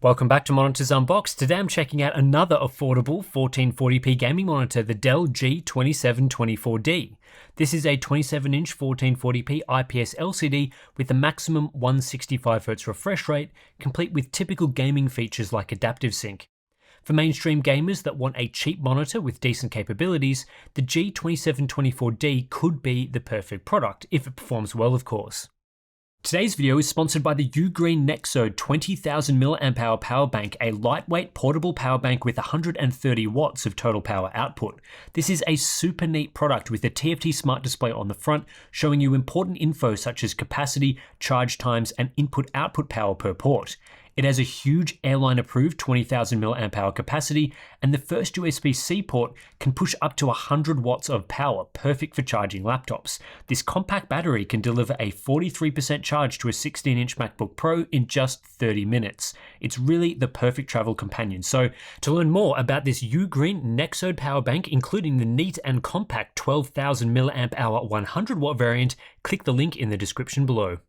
Welcome back to Monitors Unboxed. Today I'm checking out another affordable 1440p gaming monitor, the Dell G2724D. This is a 27-inch 1440p IPS LCD with a maximum 165Hz refresh rate, complete with typical gaming features like adaptive sync. For mainstream gamers that want a cheap monitor with decent capabilities, the G2724D could be the perfect product, if it performs well of course. Today's video is sponsored by the Ugreen Nexode 20,000 mAh power bank, a lightweight portable power bank with 130 watts of total power output. This is a super neat product with a TFT smart display on the front, showing you important info such as capacity, charge times, and input-output power per port. It has a huge airline-approved 20,000 mAh capacity, and the first USB-C port can push up to 100 watts of power, perfect for charging laptops. This compact battery can deliver a 43% charge to a 16-inch MacBook Pro in just 30 minutes. It's really the perfect travel companion. So, to learn more about this Ugreen Nexode power bank, including the neat and compact 12,000 mAh 100-watt variant, click the link in the description below.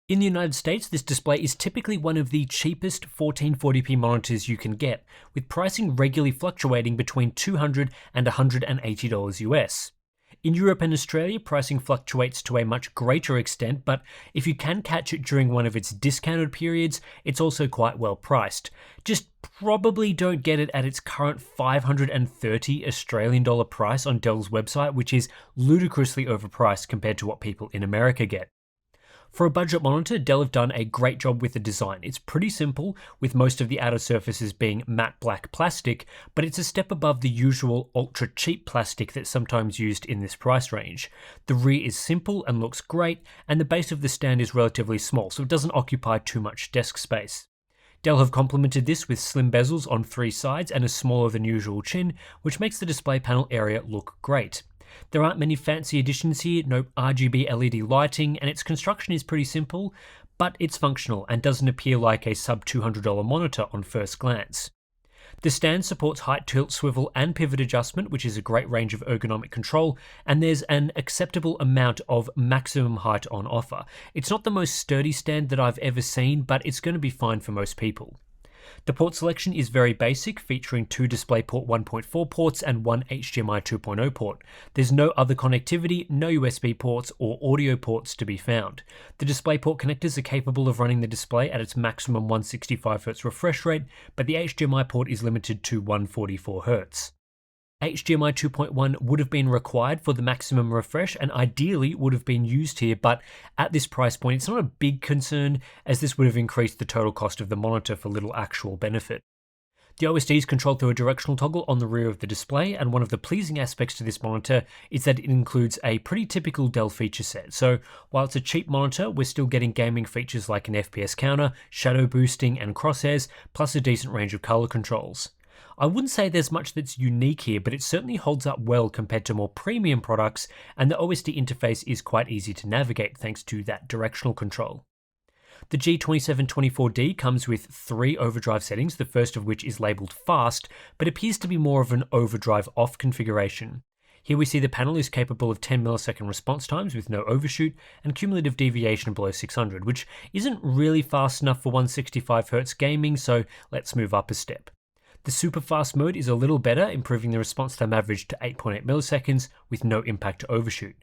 In the United States, this display is typically one of the cheapest 1440p monitors you can get, with pricing regularly fluctuating between $200 and $180 US. In Europe and Australia, pricing fluctuates to a much greater extent, but if you can catch it during one of its discounted periods, it's also quite well priced. Just probably don't get it at its current $530 Australian dollar price on Dell's website, which is ludicrously overpriced compared to what people in America get. For a budget monitor, Dell have done a great job with the design. It's pretty simple, with most of the outer surfaces being matte black plastic, but it's a step above the usual ultra cheap plastic that's sometimes used in this price range. The rear is simple and looks great, and the base of the stand is relatively small, so it doesn't occupy too much desk space. Dell have complemented this with slim bezels on three sides and a smaller than usual chin, which makes the display panel area look great. There aren't many fancy additions here, no RGB LED lighting, and its construction is pretty simple, but it's functional and doesn't appear like a sub $200 monitor on first glance. The stand supports height, tilt, swivel, and pivot adjustment, which is a great range of ergonomic control, and there's an acceptable amount of maximum height on offer. It's not the most sturdy stand that I've ever seen, but it's going to be fine for most people. The port selection is very basic, featuring two DisplayPort 1.4 ports and one HDMI 2.0 port. There's no other connectivity, no USB ports or audio ports to be found. The DisplayPort connectors are capable of running the display at its maximum 165Hz refresh rate, but the HDMI port is limited to 144Hz. HDMI 2.1 would have been required for the maximum refresh and ideally would have been used here, but at this price point it's not a big concern, as this would have increased the total cost of the monitor for little actual benefit. The OSD is controlled through a directional toggle on the rear of the display, and one of the pleasing aspects to this monitor is that it includes a pretty typical Dell feature set. So while it's a cheap monitor, we're still getting gaming features like an FPS counter, shadow boosting and crosshairs, plus a decent range of color controls. I wouldn't say there's much that's unique here, but it certainly holds up well compared to more premium products, and the OSD interface is quite easy to navigate thanks to that directional control. The G2724D comes with 3 overdrive settings, the first of which is labelled fast, but appears to be more of an overdrive off configuration. Here we see the panel is capable of 10 millisecond response times with no overshoot and cumulative deviation below 600, which isn't really fast enough for 165Hz gaming, so let's move up a step. The super fast mode is a little better, improving the response time average to 8.8 milliseconds with no impact to overshoot.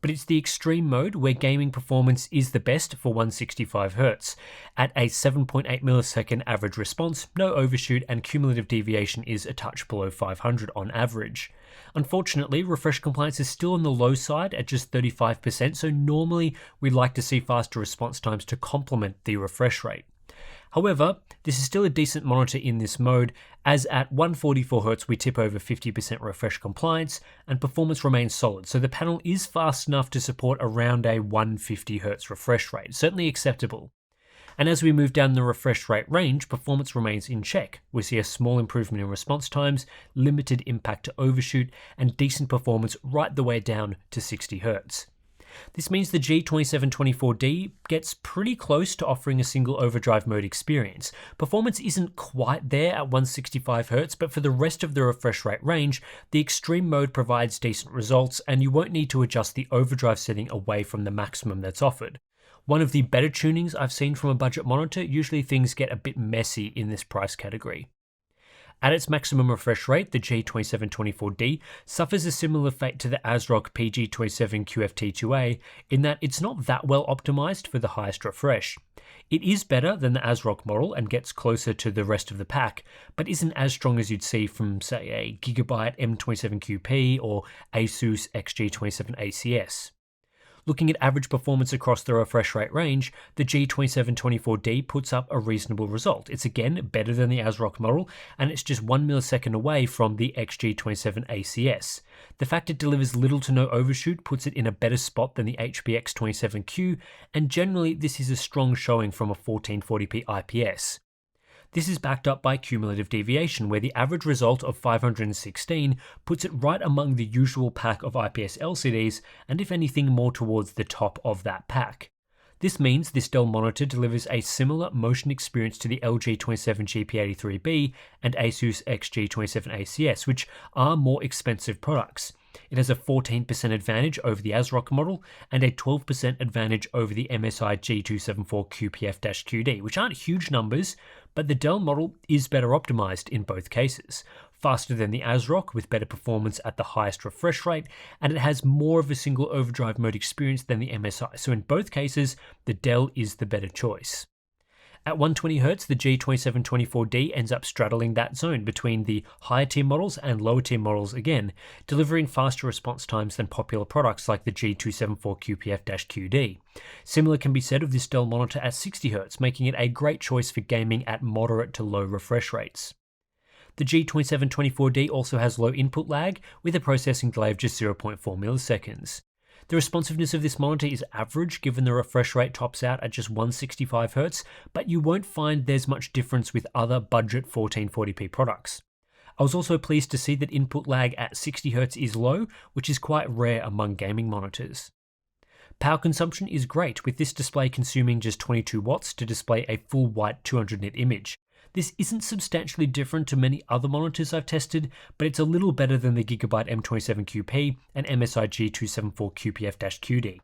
But it's the extreme mode where gaming performance is the best for 165Hz. At a 7.8 millisecond average response, no overshoot, and cumulative deviation is a touch below 500 on average. Unfortunately, refresh compliance is still on the low side at just 35%, so normally we'd like to see faster response times to complement the refresh rate. However, this is still a decent monitor in this mode, as at 144Hz we tip over 50% refresh compliance and performance remains solid, so the panel is fast enough to support around a 150Hz refresh rate, certainly acceptable. And as we move down the refresh rate range, performance remains in check. We see a small improvement in response times, limited impact to overshoot, and decent performance right the way down to 60Hz. This means the G2724D gets pretty close to offering a single overdrive mode experience. Performance isn't quite there at 165Hz, but for the rest of the refresh rate range, the extreme mode provides decent results, and you won't need to adjust the overdrive setting away from the maximum that's offered. One of the better tunings I've seen from a budget monitor. Usually things get a bit messy in this price category. At its maximum refresh rate, the G2724D suffers a similar fate to the ASRock PG27QFT2A in that it's not that well optimized for the highest refresh. It is better than the ASRock model and gets closer to the rest of the pack, but isn't as strong as you'd see from, say, a Gigabyte M27QP or Asus XG27ACS. Looking at average performance across the refresh rate range, the G2724D puts up a reasonable result. It's again better than the ASRock model, and it's just 1 millisecond away from the XG27ACS. The fact it delivers little to no overshoot puts it in a better spot than the HBX27Q, and generally this is a strong showing from a 1440p IPS. This is backed up by cumulative deviation, where the average result of 516 puts it right among the usual pack of IPS LCDs, and if anything more towards the top of that pack. This means this Dell monitor delivers a similar motion experience to the LG 27GP83B and Asus XG27ACS, which are more expensive products. It has a 14% advantage over the ASRock model and a 12% advantage over the MSI G274QPF-QD, which aren't huge numbers, but the Dell model is better optimized in both cases. Faster than the ASRock with better performance at the highest refresh rate, and it has more of a single overdrive mode experience than the MSI, so in both cases, the Dell is the better choice. At 120Hz, the G2724D ends up straddling that zone between the higher tier models and lower tier models again, delivering faster response times than popular products like the G274QPF-QD. Similar can be said of this Dell monitor at 60Hz, making it a great choice for gaming at moderate to low refresh rates. The G2724D also has low input lag with a processing delay of just 0.4 milliseconds. The responsiveness of this monitor is average given the refresh rate tops out at just 165Hz, but you won't find there's much difference with other budget 1440p products. I was also pleased to see that input lag at 60Hz is low, which is quite rare among gaming monitors. Power consumption is great, with this display consuming just 22 watts to display a full white 200 nit image. This isn't substantially different to many other monitors I've tested, but it's a little better than the Gigabyte M27QP and MSI G274QPF-QD.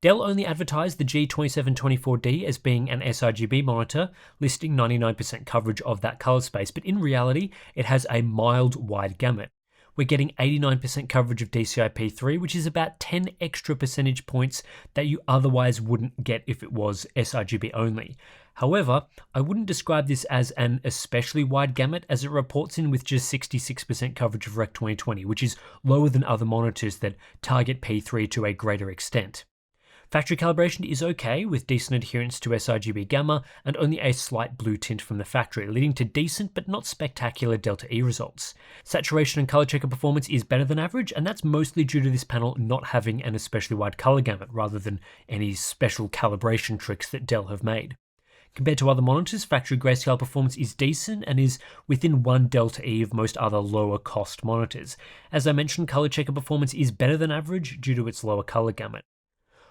Dell only advertised the G2724D as being an sRGB monitor, listing 99% coverage of that color space, but in reality, it has a mild wide gamut. We're getting 89% coverage of DCI-P3, which is about 10 extra percentage points that you otherwise wouldn't get if it was sRGB only. However, I wouldn't describe this as an especially wide gamut, as it reports in with just 66% coverage of Rec 2020, which is lower than other monitors that target P3 to a greater extent. Factory calibration is okay, with decent adherence to sRGB gamma and only a slight blue tint from the factory, leading to decent but not spectacular Delta E results. Saturation and color checker performance is better than average, and that's mostly due to this panel not having an especially wide color gamut, rather than any special calibration tricks that Dell have made. Compared to other monitors, factory grayscale performance is decent and is within 1 Delta E of most other lower cost monitors. As I mentioned, color checker performance is better than average due to its lower color gamut.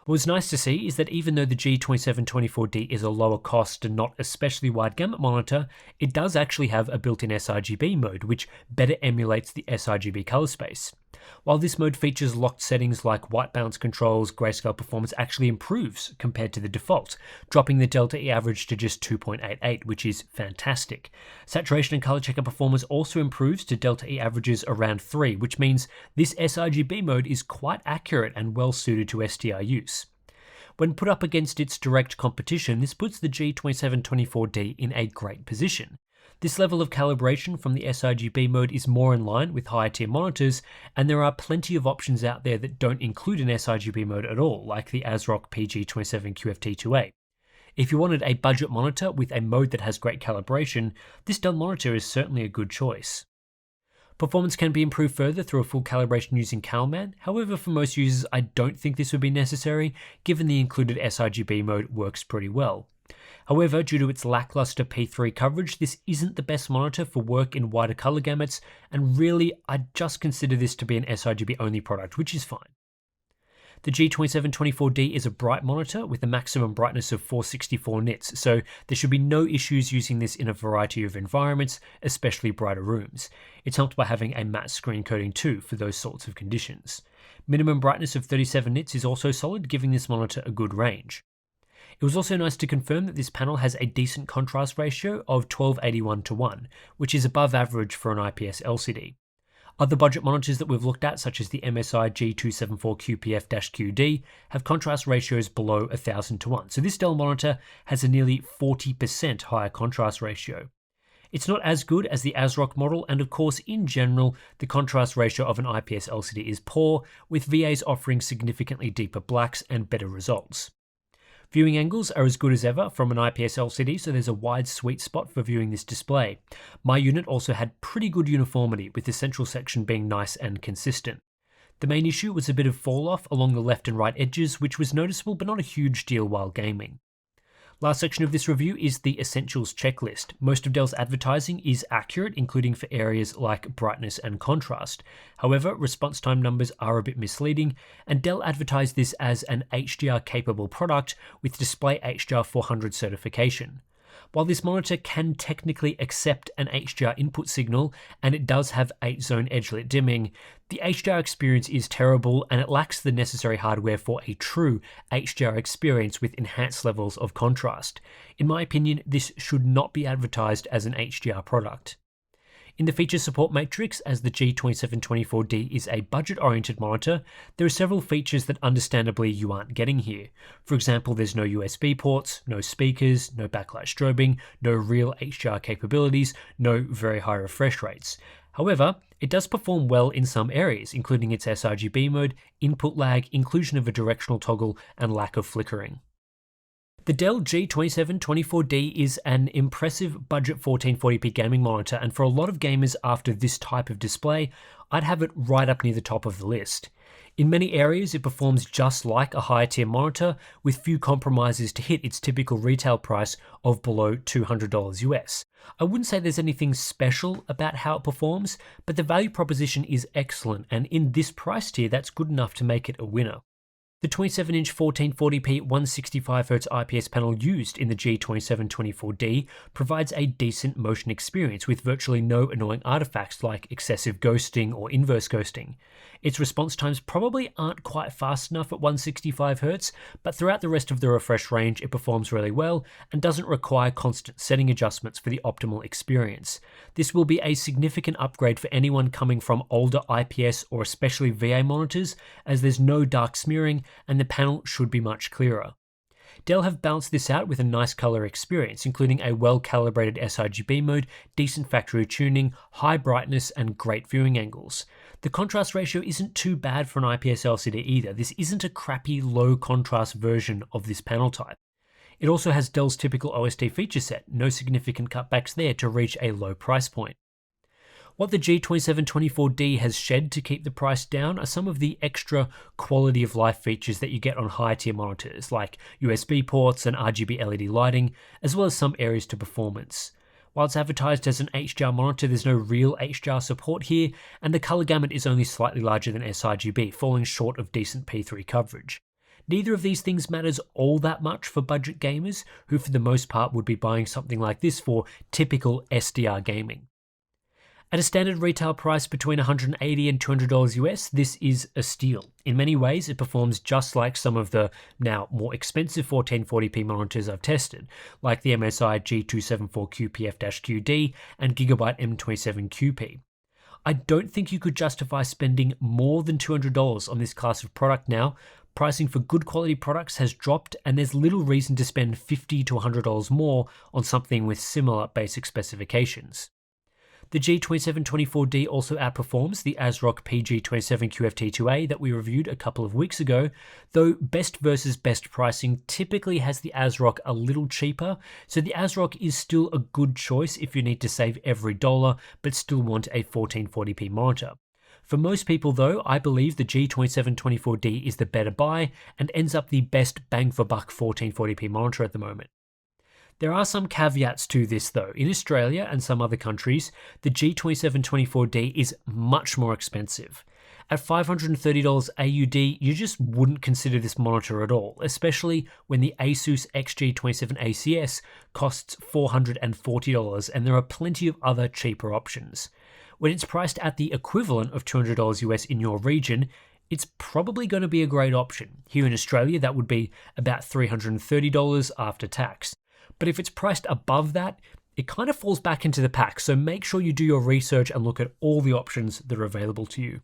What was nice to see is that even though the G2724D is a lower cost and not especially wide gamut monitor, it does actually have a built-in sRGB mode, which better emulates the sRGB color space. While this mode features locked settings like white balance controls, grayscale performance actually improves compared to the default, dropping the Delta E average to just 2.88, which is fantastic. Saturation and color checker performance also improves to Delta E averages around 3, which means this sRGB mode is quite accurate and well suited to SDR use. When put up against its direct competition, this puts the G2724D in a great position. This level of calibration from the sRGB mode is more in line with higher tier monitors, and there are plenty of options out there that don't include an sRGB mode at all, like the ASRock PG27QFT2A. If you wanted a budget monitor with a mode that has great calibration, this Dell monitor is certainly a good choice. Performance can be improved further through a full calibration using CalMan, however for most users I don't think this would be necessary, given the included sRGB mode works pretty well. However, due to its lackluster P3 coverage, this isn't the best monitor for work in wider color gamuts, and really I'd just consider this to be an sRGB only product, which is fine. The G2724D is a bright monitor with a maximum brightness of 464 nits, so there should be no issues using this in a variety of environments, especially brighter rooms. It's helped by having a matte screen coating too for those sorts of conditions. Minimum brightness of 37 nits is also solid, giving this monitor a good range. It was also nice to confirm that this panel has a decent contrast ratio of 1281:1, which is above average for an IPS LCD. Other budget monitors that we've looked at, such as the MSI G274QPF-QD, have contrast ratios below 1000:1, so this Dell monitor has a nearly 40% higher contrast ratio. It's not as good as the ASRock model, and of course, in general, the contrast ratio of an IPS LCD is poor, with VAs offering significantly deeper blacks and better results. Viewing angles are as good as ever from an IPS LCD, so there's a wide sweet spot for viewing this display. My unit also had pretty good uniformity, with the central section being nice and consistent. The main issue was a bit of fall off along the left and right edges, which was noticeable but not a huge deal while gaming. Last section of this review is the essentials checklist. Most of Dell's advertising is accurate, including for areas like brightness and contrast. However, response time numbers are a bit misleading, and Dell advertised this as an HDR-capable product with Display HDR 400 certification. While this monitor can technically accept an HDR input signal, and it does have 8-zone edge-lit dimming, the HDR experience is terrible and it lacks the necessary hardware for a true HDR experience with enhanced levels of contrast. In my opinion, this should not be advertised as an HDR product. In the feature support matrix, as the G2724D is a budget-oriented monitor, there are several features that understandably you aren't getting here. For example, there's no USB ports, no speakers, no backlight strobing, no real HDR capabilities, no very high refresh rates. However, it does perform well in some areas, including its sRGB mode, input lag, inclusion of a directional toggle, and lack of flickering. The Dell G2724D is an impressive budget 1440p gaming monitor, and for a lot of gamers after this type of display, I'd have it right up near the top of the list. In many areas, it performs just like a higher tier monitor, with few compromises to hit its typical retail price of below $200 US. I wouldn't say there's anything special about how it performs, but the value proposition is excellent, and in this price tier, that's good enough to make it a winner. The 27-inch 1440p 165Hz IPS panel used in the G2724D provides a decent motion experience with virtually no annoying artifacts like excessive ghosting or inverse ghosting. Its response times probably aren't quite fast enough at 165Hz, but throughout the rest of the refresh range it performs really well and doesn't require constant setting adjustments for the optimal experience. This will be a significant upgrade for anyone coming from older IPS or especially VA monitors, as there's no dark smearing and the panel should be much clearer. Dell have balanced this out with a nice color experience, including a well-calibrated sRGB mode, decent factory tuning, high brightness, and great viewing angles. The contrast ratio isn't too bad for an IPS LCD either. This isn't a crappy low contrast version of this panel type. It also has Dell's typical OSD feature set, no significant cutbacks there to reach a low price point. What the G2724D has shed to keep the price down are some of the extra quality of life features that you get on higher tier monitors, like USB ports and RGB LED lighting, as well as some areas to performance. While it's advertised as an HDR monitor, there's no real HDR support here, and the color gamut is only slightly larger than sRGB, falling short of decent P3 coverage. Neither of these things matters all that much for budget gamers, who for the most part would be buying something like this for typical SDR gaming. At a standard retail price between $180 and $200 US, this is a steal. In many ways, it performs just like some of the now more expensive 1440p monitors I've tested, like the MSI G274QPF-QD and Gigabyte M27QP. I don't think you could justify spending more than $200 on this class of product now. Pricing for good quality products has dropped, and there's little reason to spend $50 to $100 more on something with similar basic specifications. The G2724D also outperforms the ASRock PG27QFT2A that we reviewed a couple of weeks ago, though best versus best pricing typically has the ASRock a little cheaper, so the ASRock is still a good choice if you need to save every dollar but still want a 1440p monitor. For most people though, I believe the G2724D is the better buy and ends up the best bang for buck 1440p monitor at the moment. There are some caveats to this though. In Australia and some other countries, the G2724D is much more expensive. At $530 AUD, you just wouldn't consider this monitor at all, especially when the Asus XG27ACS costs $440 and there are plenty of other cheaper options. When it's priced at the equivalent of $200 US in your region, it's probably going to be a great option. Here in Australia, that would be about $330 after tax. But if it's priced above that, it kind of falls back into the pack, so make sure you do your research and look at all the options that are available to you.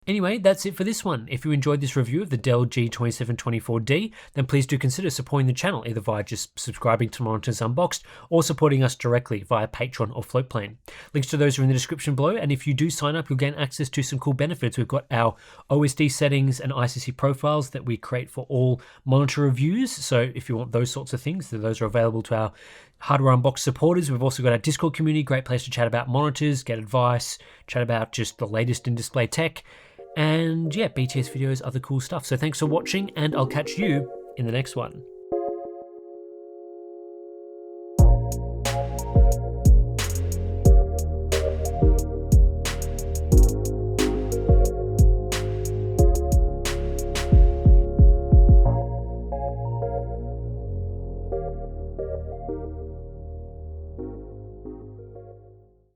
Anyway, that's it for this one. If you enjoyed this review of the Dell G2724D, then please do consider supporting the channel either via just subscribing to Monitors Unboxed or supporting us directly via Patreon or Floatplane. Links to those are in the description below, and if you do sign up, you'll gain access to some cool benefits. We've got our OSD settings and ICC profiles that we create for all monitor reviews, so if you want those sorts of things, those are available to our Hardware Unboxed supporters. We've also got our Discord community, great place to chat about monitors, get advice, chat about just the latest in display tech, and yeah, BTS videos, other cool stuff. So thanks for watching, and I'll catch you in the next one.